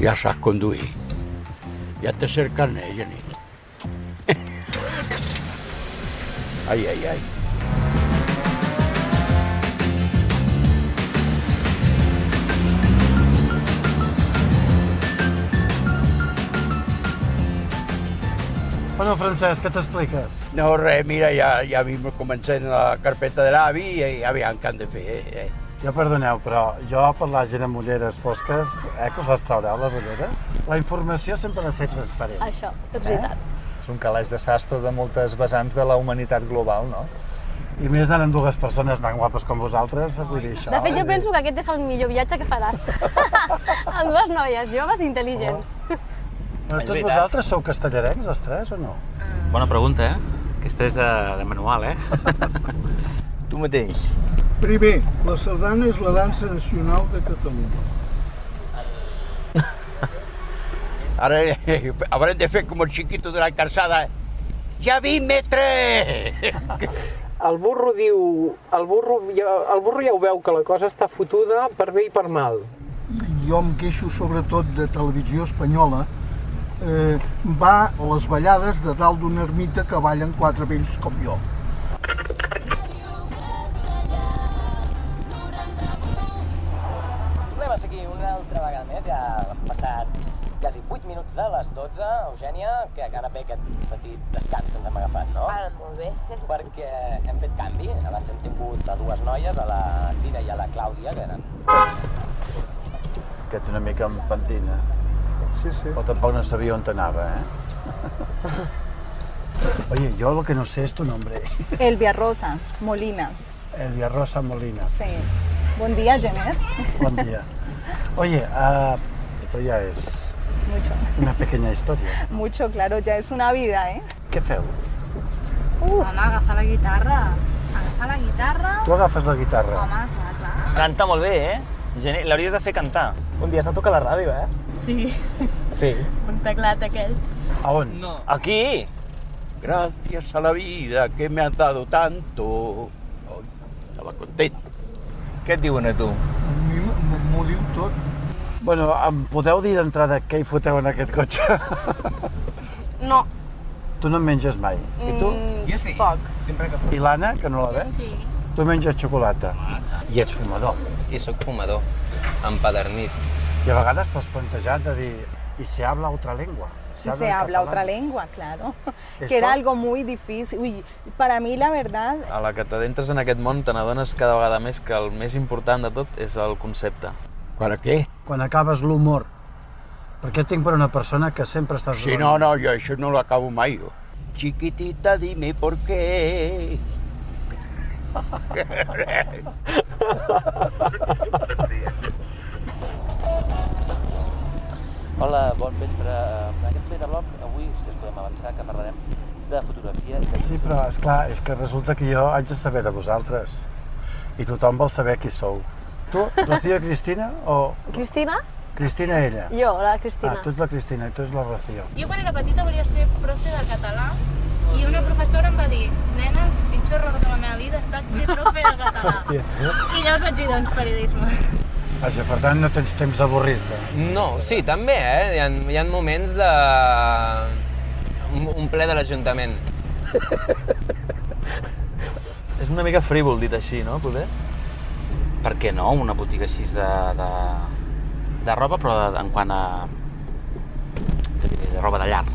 Ja saps conduir. Ja té cert carnet, Genís. Ai, ai, ai. Bueno, Francesc, què t'expliques? No, res, mira, ja comencem la carpeta de l'avi i aviam què han de fer. Ja perdoneu, però jo per la gent amb ulleres fosques, que us les traureu, les ulleres? La informació sempre ha de ser transparent. Això, és veritat. És un calaix de sastre de moltes vessants de la humanitat global, no? I més anant amb dues persones tan guapes com vosaltres, vull dir això. De fet, jo penso que aquest és el millor viatge que faràs. Amb dues noies joves i intel·ligents. Però tots vosaltres sou castellarencs, els tres, o no? Bona pregunta, Aquesta és de manual, Tu mateix. Primer, la sardana és la dansa nacional de Catalunya. Ara haurem de fer com el chiquito de la calçada. Ja vi, metre! El burro ja ho veu que la cosa està fotuda per bé i per mal. Jo em queixo sobretot de televisió espanyola. Va a les ballades de dalt d'una ermita que ballen quatre vells com jo. Tornem a seguir una altra vegada més, ja han passat quasi 8 minuts de les 12, Eugènia, que ara ve aquest petit descans que ens hem agafat, no? Ara, molt bé. Perquè hem fet canvi, abans hem tingut a dues noies, a la Cira i a la Clàudia, que eren... Aquest una mica amb pentina. Sí. Però tampoc no sabia on anava, Oye, yo lo que no sé es tu nombre. Elvia Rosa Molina. Elvia Rosa Molina. Sí. Buen día, Jenner. Buen día. Oye, esto ya es Mucho. una pequeña historia. Mucho, claro, ya es una vida, Què feu? Home, agafar la guitarra. Agafar la guitarra. Tu agafes la guitarra. Home, clar. Canta molt bé, L'hauries de fer cantar. Un dia has de tocar a la ràdio, Sí, Sí. un teclat aquell. A on? No. Aquí! Gracias a la vida que me has dado tanto. Oh, estava content. Què et diuen a tu? A mi m'ho diu tot. Bueno, em podeu dir d'entrada què hi foteu en aquest cotxe? No. Tu no en menges mai. I tu? Jo sí. Poc. Sempre que... I l'Anna, que no la veig? Sí. Tu menges xocolata. I ets fumador. I soc fumador, empadernit. I a vegades t'has plantejat de dir, ¿y se habla otra lengua? Y se habla otra lengua, claro. ¿Esto? Que era algo muy difícil. Uy, para mí, la verdad, A la que t'adentres en aquest món te n'adones cada vegada més que el més important de tot és el concepte. Quan a què? Quan acabes l'humor. Perquè tinc per una persona que sempre estàs... Sí, no, jo això no l'acabo mai, jo. Chiquitita, dime por qué. Hola, bon vespre. En aquest ple de blog, avui, si es podem avançar, que parlarem de fotografia. Sí, però esclar, és que resulta que jo haig de saber de vosaltres. I tothom vol saber qui sou. Tu, Rocío Cristina o... Cristina? Cristina ella? Jo, la Cristina. Tu ets la Cristina i tu ets la Rocío. Jo quan era petita volia ser profe de català i una professora em va dir nena, el pitjor error de la meva vida ha estat ser profe de català. Hòstia. I llavors vaig dir, doncs, periodisme. Vaja, per tant, no tens temps avorrit. No, sí, també, Hi ha moments de... un ple de l'Ajuntament. És una mica frívol dit així, no, poder? Per què no? Una botiga així de roba, però en quant a... de roba de llar,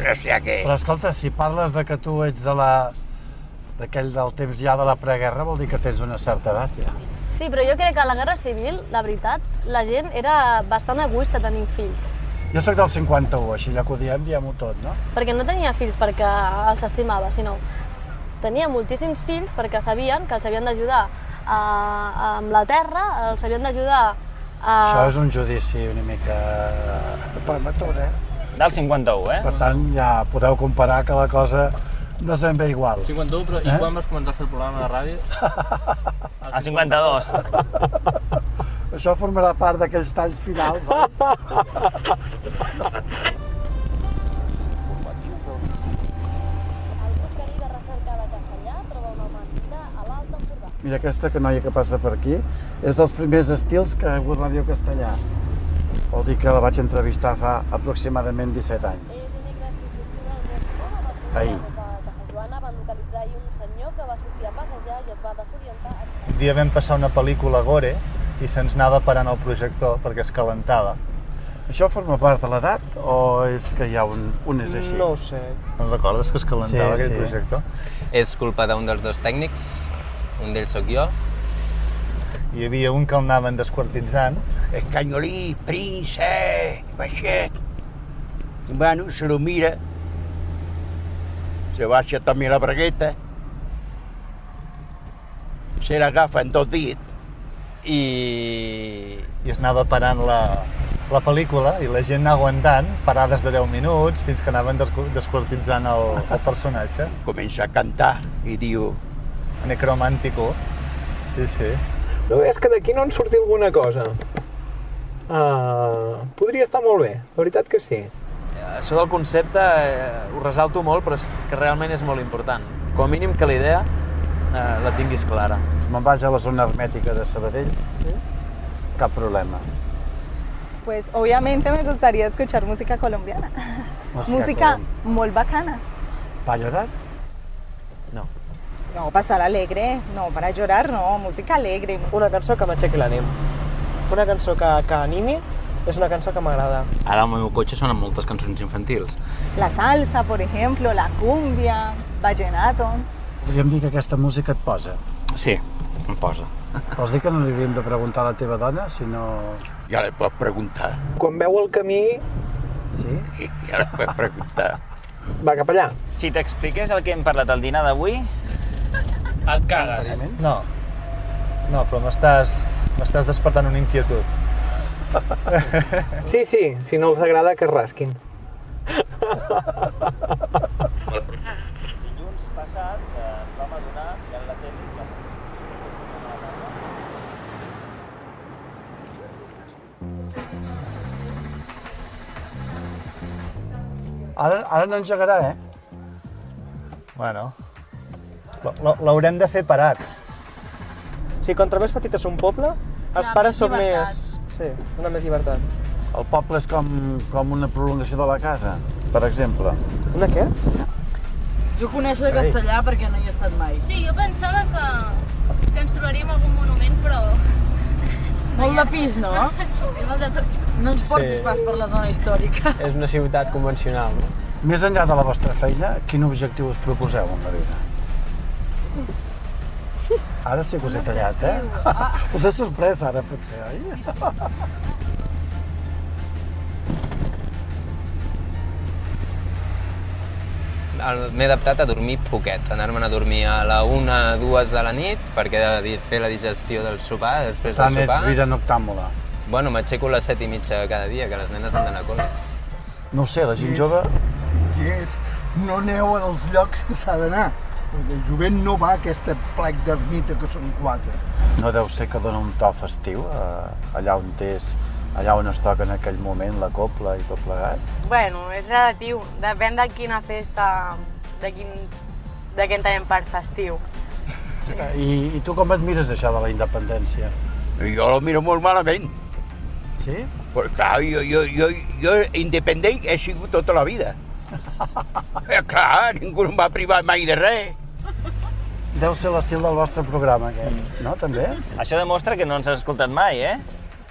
Gràcies que... Però escolta, si parles de que tu ets d'aquell del temps ja de la preguerra, vol dir que tens una certa edat ja. Sí, però jo crec que a la Guerra Civil, la veritat, la gent era bastant egoista tenint fills. Jo sóc del 51, així ja que ho diem-ho tot, no? Perquè no tenia fills perquè els estimava, sinó tenia moltíssims fills perquè sabien que els havien d'ajudar amb la terra, els havien d'ajudar a... Això és un judici una mica prematur, Del 51, Per tant, ja podeu comparar que la cosa no és ben bé igual. 51, però i quan vas començar a fer el programa de ràdio? El 52. Això formarà part d'aquells talls finals, Mira, aquesta que noia que passa per aquí és dels primers estils que ha hagut Ràdio Castellà. Vol dir que la vaig entrevistar fa aproximadament 17 anys. Ahir. Que Sant Joana van localitzar ahir un senyor que va sortir a passejar i es va desorientar. Un dia vam passar una pel·lícula gore i se'ns anava parant el projector perquè es calentava. Això forma part de l'edat o és que hi ha un és així? No ho sé. No recordes que es calentava Sí, aquell sí. projector? És culpa d'un dels dos tècnics, un d'ells sóc jo. Hi havia un que el anaven desquartitzant. Escanyolí, príncep, baixet. Bueno, se lo mira, se baixa també la bragueta, se l'agafa en 2 dits i es anava parant la pel·lícula i la gent anava aguantant parades de 10 minuts fins que anaven desquartitzant el personatge. Comença a cantar i diu... Necromàntico. Sí, sí. No és que d'aquí no en surti alguna cosa. Podria estar molt bé, la veritat que sí. Això del concepte ho resalto molt, però és que realment és molt important. Com a mínim que la idea la tinguis clara. Me'n vaig a la zona hermètica de Sabadell, ¿Sí? cap problema. Pues obviamente me gustaría escuchar música colombiana. Música muy bacana. ¿Para llorar? No. No, pasar alegre, no, para llorar no, música alegre. Una cançó que m'aixequi l'ànim. Una cançó que animi és una cançó que m'agrada. Ara al meu cotxe sonen moltes cançons infantils. La salsa, por ejemplo, la cumbia, vallenato. Podríem dir que aquesta música et posa. Sí, em posa. Vols dir que no li hauríem de preguntar a la teva dona, si no... Ja li pots preguntar. Quan veu el camí... Sí? Ja li pots preguntar. Va cap allà. Si t'expliqués el que hem parlat al dinar d'avui... Et cagues. No, però m'estàs despertant una inquietud. Sí, si no els agrada que es rasquin. Dilluns passat ens vam adonar que en la tele... Ara no engegarà, eh? Bueno, l'haurem de fer parats. Sí, contra més petit és un poble, els pares són més... Sí, una més llibertat. El poble és com una prolongació de la casa, per exemple. Una què? Jo coneixo de castellà perquè no hi he estat mai. Sí, jo pensava que ens trobaríem algun monument, però... Molt de pis, no? Sí, molt de tot. No ens portis pas per la zona històrica. És una ciutat convencional, no? Més enllà de la vostra feina, quin objectiu us proposeu en la vida? Ara sí que us he tallat, eh? Us he sorprès ara, potser, oi? M'he adaptat a dormir poquet, anar-me'n a dormir a la 1, 2 de la nit perquè he de fer la digestió del sopar, després del sopar. Tant ets vida noctàmbula. Bueno, m'aixeco a les 7:30 cada dia, que les nenes han d'anar a col·le. No ho sé, la gent jove... No aneu als llocs que s'ha d'anar, perquè el jovent no va a aquesta plec d'ermita que són 4. No deu ser que dona un to festiu, allà on es toca en aquell moment la copla i tot plegat? Bueno, és relatiu, depèn de quina festa, de què entenem per festiu. I tu com et mires això de la independència? Jo lo miro molt malament. Sí? Pues clar, jo independent he sigut tota la vida. Clar, ningú em va privar mai de res. Deu ser l'estil del vostre programa, aquest, no? També? Això demostra que no ens has escoltat mai, eh?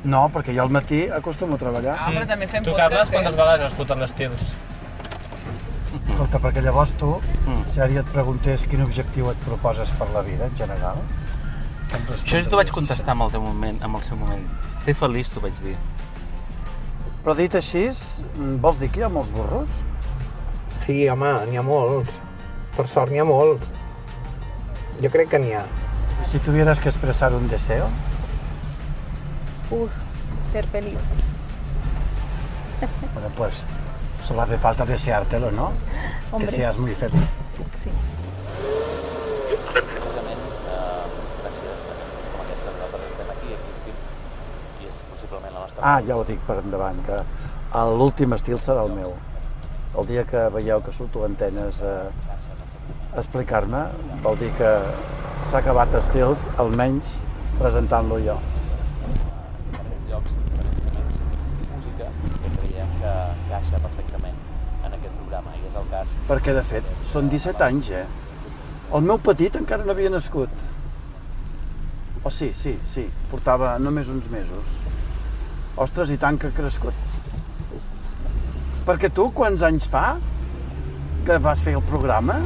No, perquè jo al matí acostumo a treballar. Però també fem Tu, podcast, Carles, quantes vegades has escoltat els tirs? Escolta, perquè llavors tu, si ara et preguntés quin objectiu et proposes per la vida, en general, Això t'ho vaig contestar en el seu moment. Ser feliç, t'ho vaig dir. Però dit així, vols dir que hi ha molts burros? Sí, home, n'hi ha molts. Per sort n'hi ha molts. Jo crec que n'hi ha. Si tuvieras que expresar un deseo? Ser feliz. Bueno, pues solo hace falta deseártelo, ¿no? Hombre. Que seas muy feliz. Sí. Precisament, gràcies a cançons com aquesta, nosaltres estem aquí, existim, i és possiblement la nostra... Ah, ja ho dic per endavant, que l'últim estil serà el meu. El dia que veieu que surto a antenes a explicar-me, vol dir que s'ha acabat Estils, almenys presentant-lo jo. Diferents llocs, diferents moments, música que creiem que encaixa perfectament en aquest programa, i és el cas... Perquè, de fet, són 17 anys, El meu petit encara no havia nascut. Oh, sí, portava només uns mesos. Ostres, i tant que ha crescut. Perquè tu, quants anys fa que vas fer el programa?